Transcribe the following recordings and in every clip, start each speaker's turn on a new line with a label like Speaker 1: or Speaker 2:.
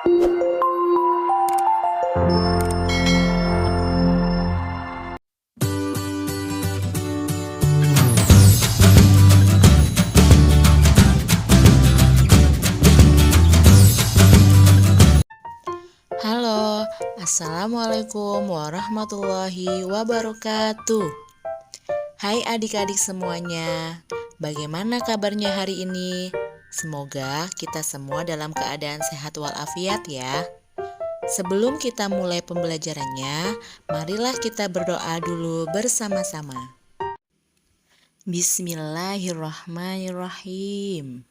Speaker 1: Halo, Assalamualaikum warahmatullahi wabarakatuh. Hai adik-adik semuanya, bagaimana kabarnya hari ini? Semoga kita semua dalam keadaan sehat walafiat ya. Sebelum kita mulai pembelajarannya, marilah kita berdoa dulu bersama-sama. Bismillahirrahmanirrahim.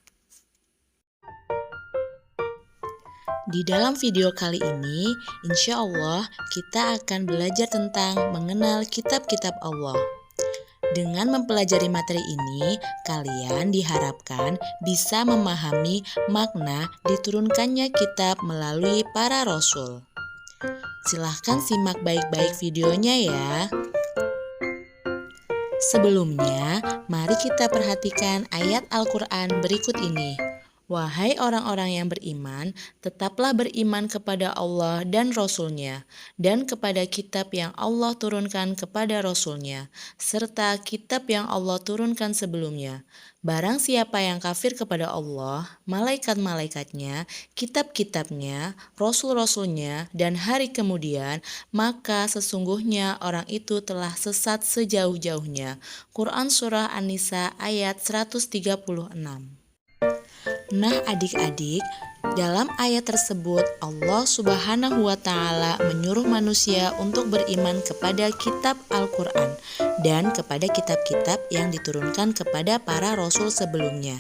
Speaker 1: Di dalam video kali ini, insya Allah kita akan belajar tentang mengenal kitab-kitab Allah. Dengan mempelajari materi ini, kalian diharapkan bisa memahami makna diturunkannya kitab melalui para rasul. Silahkan simak baik-baik videonya ya. Sebelumnya, mari kita perhatikan ayat Al-Quran berikut ini. Wahai orang-orang yang beriman, tetaplah beriman kepada Allah dan Rasul-Nya, dan kepada kitab yang Allah turunkan kepada Rasul-Nya, serta kitab yang Allah turunkan sebelumnya. Barang siapa yang kafir kepada Allah, malaikat-malaikatnya, kitab-kitabnya, Rasul-Rasul-Nya, dan hari kemudian, maka sesungguhnya orang itu telah sesat sejauh-jauhnya. Quran Surah An-Nisa ayat 136. Nah adik-adik, dalam ayat tersebut Allah Subhanahu wa Ta'ala menyuruh manusia untuk beriman kepada kitab Al-Quran dan kepada kitab-kitab yang diturunkan kepada para rasul sebelumnya.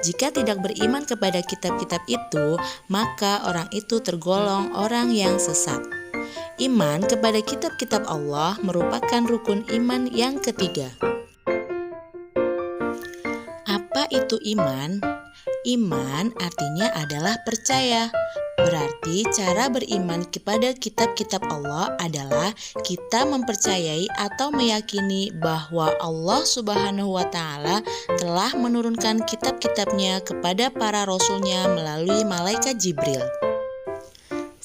Speaker 1: Jika tidak beriman kepada kitab-kitab itu, maka orang itu tergolong orang yang sesat. Iman kepada kitab-kitab Allah merupakan rukun iman yang ketiga. Apa itu iman? Iman artinya adalah percaya. Berarti cara beriman kepada kitab-kitab Allah adalah kita mempercayai atau meyakini bahwa Allah Subhanahu wa Ta'ala telah menurunkan kitab-kitabnya kepada para rasulnya melalui malaikat Jibril.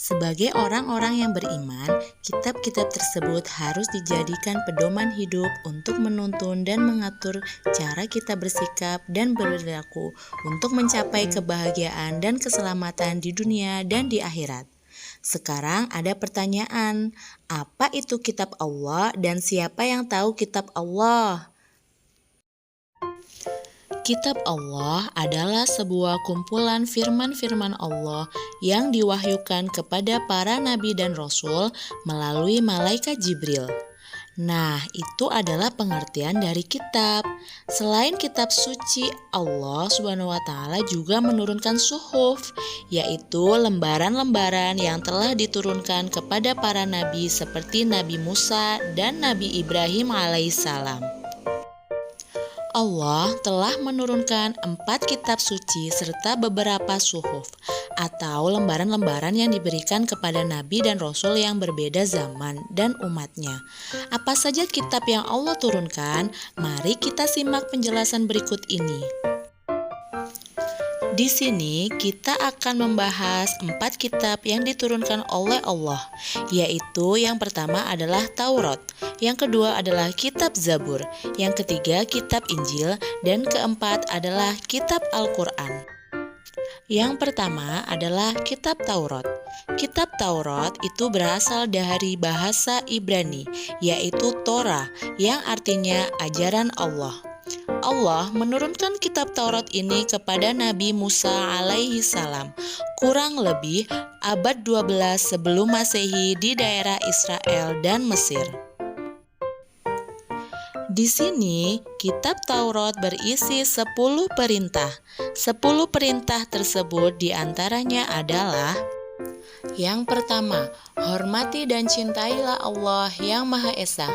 Speaker 1: Sebagai orang-orang yang beriman, kitab-kitab tersebut harus dijadikan pedoman hidup untuk menuntun dan mengatur cara kita bersikap dan berperilaku untuk mencapai kebahagiaan dan keselamatan di dunia dan di akhirat. Sekarang ada pertanyaan, apa itu kitab Allah dan siapa yang tahu kitab Allah? Kitab Allah adalah sebuah kumpulan firman-firman Allah yang diwahyukan kepada para nabi dan rasul melalui malaikat Jibril. Nah, itu adalah pengertian dari kitab. Selain kitab suci, Allah Subhanahu wa Ta'ala juga menurunkan suhuf, yaitu lembaran-lembaran yang telah diturunkan kepada para nabi seperti Nabi Musa dan Nabi Ibrahim alaihissalam. Allah telah menurunkan 4 kitab suci serta beberapa suhuf atau lembaran-lembaran yang diberikan kepada nabi dan rasul yang berbeda zaman dan umatnya. Apa saja kitab yang Allah turunkan? Mari kita simak penjelasan berikut ini. Di sini kita akan membahas 4 kitab yang diturunkan oleh Allah, yaitu yang pertama adalah Taurat, yang kedua adalah kitab Zabur, yang ketiga kitab Injil, dan keempat adalah kitab Al-Quran. Yang pertama adalah kitab Taurat. Kitab Taurat itu berasal dari bahasa Ibrani, yaitu Torah, yang artinya ajaran Allah. Allah menurunkan kitab Taurat ini kepada Nabi Musa alaihi salam kurang lebih abad 12 sebelum Masehi di daerah Israel dan Mesir. Di sini kitab Taurat berisi 10 perintah. 10 perintah tersebut diantaranya adalah: yang pertama, hormati dan cintailah Allah yang Maha Esa.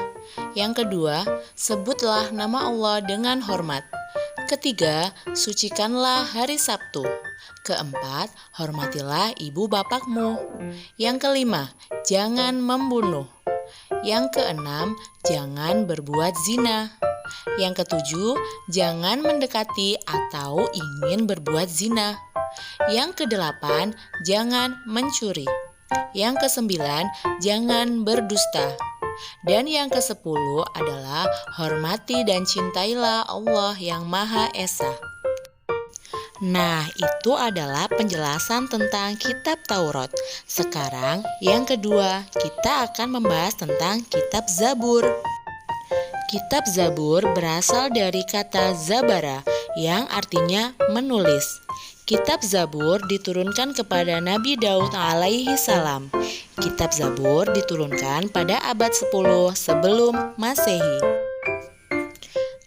Speaker 1: Yang kedua, sebutlah nama Allah dengan hormat. Ketiga, sucikanlah hari Sabtu. Keempat, hormatilah ibu bapakmu. Yang kelima, jangan membunuh. Yang keenam, jangan berbuat zina. Yang ketujuh, jangan mendekati atau ingin berbuat zina. Yang kedelapan, jangan mencuri. Yang kesembilan, jangan berdusta. Dan yang kesepuluh adalah hormati dan cintailah Allah yang Maha Esa. Nah, itu adalah penjelasan tentang kitab Taurat. Sekarang, yang kedua, kita akan membahas tentang kitab Zabur. Kitab Zabur berasal dari kata Zabara, yang artinya menulis. Kitab Zabur diturunkan kepada Nabi Daud alaihi salam. Kitab Zabur diturunkan pada abad 10 sebelum Masehi.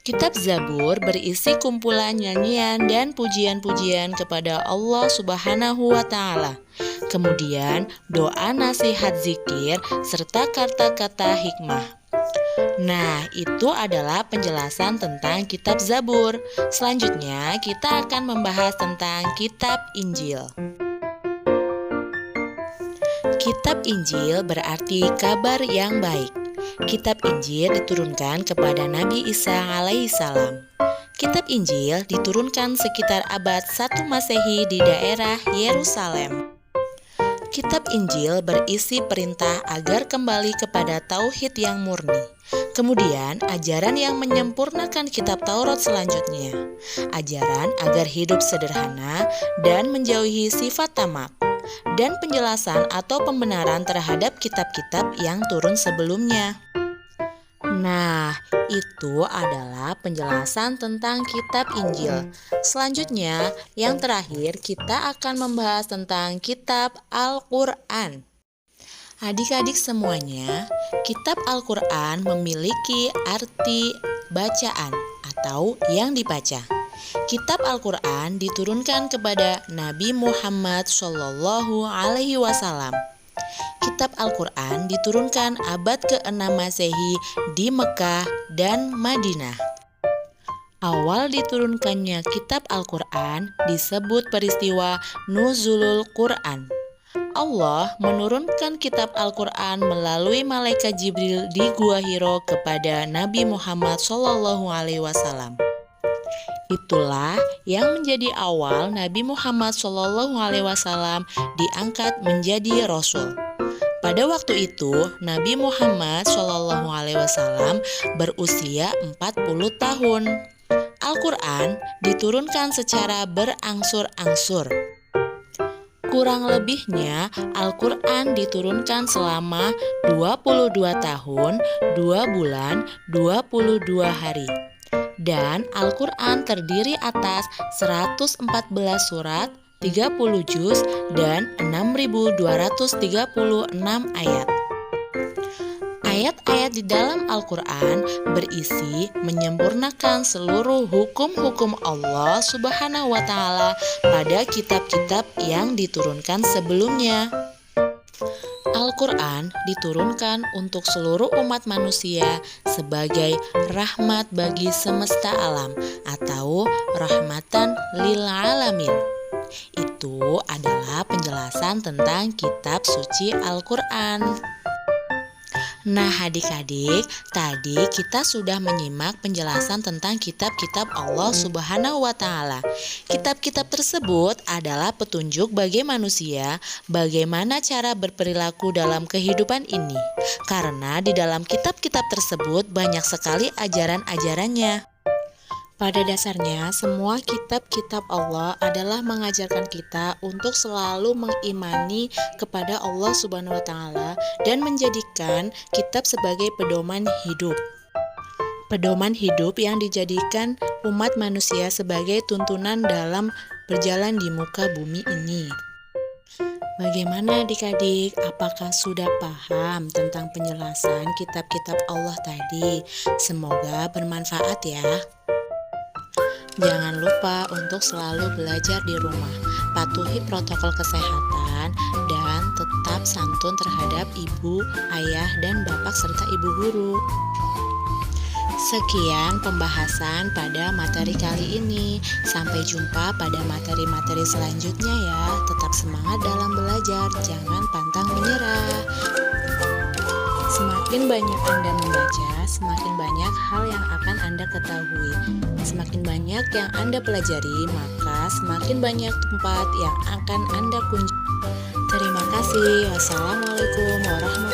Speaker 1: Kitab Zabur berisi kumpulan nyanyian dan pujian-pujian kepada Allah Subhanahu wa Ta'ala. Kemudian doa, nasihat, zikir, serta kata-kata hikmah. Nah, itu adalah penjelasan tentang kitab Zabur. Selanjutnya, kita akan membahas tentang kitab Injil. Kitab Injil berarti kabar yang baik. Kitab Injil diturunkan kepada Nabi Isa alaihissalam. Kitab Injil diturunkan sekitar abad 1 Masehi di daerah Yerusalem. Kitab Injil berisi perintah agar kembali kepada tauhid yang murni. Kemudian, ajaran yang menyempurnakan kitab Taurat selanjutnya. Ajaran agar hidup sederhana dan menjauhi sifat tamak. Dan penjelasan atau pembenaran terhadap kitab-kitab yang turun sebelumnya. Nah, itu adalah penjelasan tentang kitab Injil. Selanjutnya, yang terakhir kita akan membahas tentang kitab Al-Quran. Adik-adik semuanya, kitab Al-Quran memiliki arti bacaan atau yang dibaca. Kitab Al-Quran diturunkan kepada Nabi Muhammad SAW. Kitab Al-Quran diturunkan abad ke-6 Masehi di Mekah dan Madinah. Awal diturunkannya kitab Al-Quran disebut peristiwa Nuzulul Quran. Allah menurunkan kitab Al-Quran melalui malaikat Jibril di Gua Hiro kepada Nabi Muhammad SAW. Itulah yang menjadi awal Nabi Muhammad SAW diangkat menjadi Rasul. Pada waktu itu, Nabi Muhammad SAW berusia 40 tahun. Al-Quran diturunkan secara berangsur-angsur. Kurang lebihnya, Al-Quran diturunkan selama 22 tahun, 2 bulan, 22 hari. Dan Al-Quran terdiri atas 114 surat, 30 juz, dan 6.236 ayat. Ayat-ayat di dalam Al-Quran berisi menyempurnakan seluruh hukum-hukum Allah Subhanahu wa Ta'ala pada kitab-kitab yang diturunkan sebelumnya. Al-Quran diturunkan untuk seluruh umat manusia sebagai rahmat bagi semesta alam atau rahmatan lil alamin. Itu adalah penjelasan tentang kitab suci Al-Quran. Nah, adik-adik, tadi kita sudah menyimak penjelasan tentang kitab-kitab Allah Subhanahu wa Ta'ala. Kitab-kitab tersebut adalah petunjuk bagi manusia bagaimana cara berperilaku dalam kehidupan ini. Karena di dalam kitab-kitab tersebut banyak sekali ajaran-ajarannya. Pada dasarnya, semua kitab-kitab Allah adalah mengajarkan kita untuk selalu mengimani kepada Allah Subhanahu wa Ta'ala dan menjadikan kitab sebagai pedoman hidup. Pedoman hidup yang dijadikan umat manusia sebagai tuntunan dalam berjalan di muka bumi ini. Bagaimana adik-adik? Apakah sudah paham tentang penjelasan kitab-kitab Allah tadi? Semoga bermanfaat ya. Jangan lupa untuk selalu belajar di rumah, patuhi protokol kesehatan, dan tetap santun terhadap ibu, ayah, dan bapak serta ibu guru. Sekian pembahasan pada materi kali ini. Sampai jumpa pada materi-materi selanjutnya ya. Tetap semangat dalam belajar, jangan pantang menyerah. Semakin banyak Anda membaca, semakin banyak hal yang akan Anda ketahui. Semakin banyak yang Anda pelajari, maka semakin banyak tempat yang akan Anda kunjungi. Terima kasih. Wassalamualaikum warahmatullahi wabarakatuh.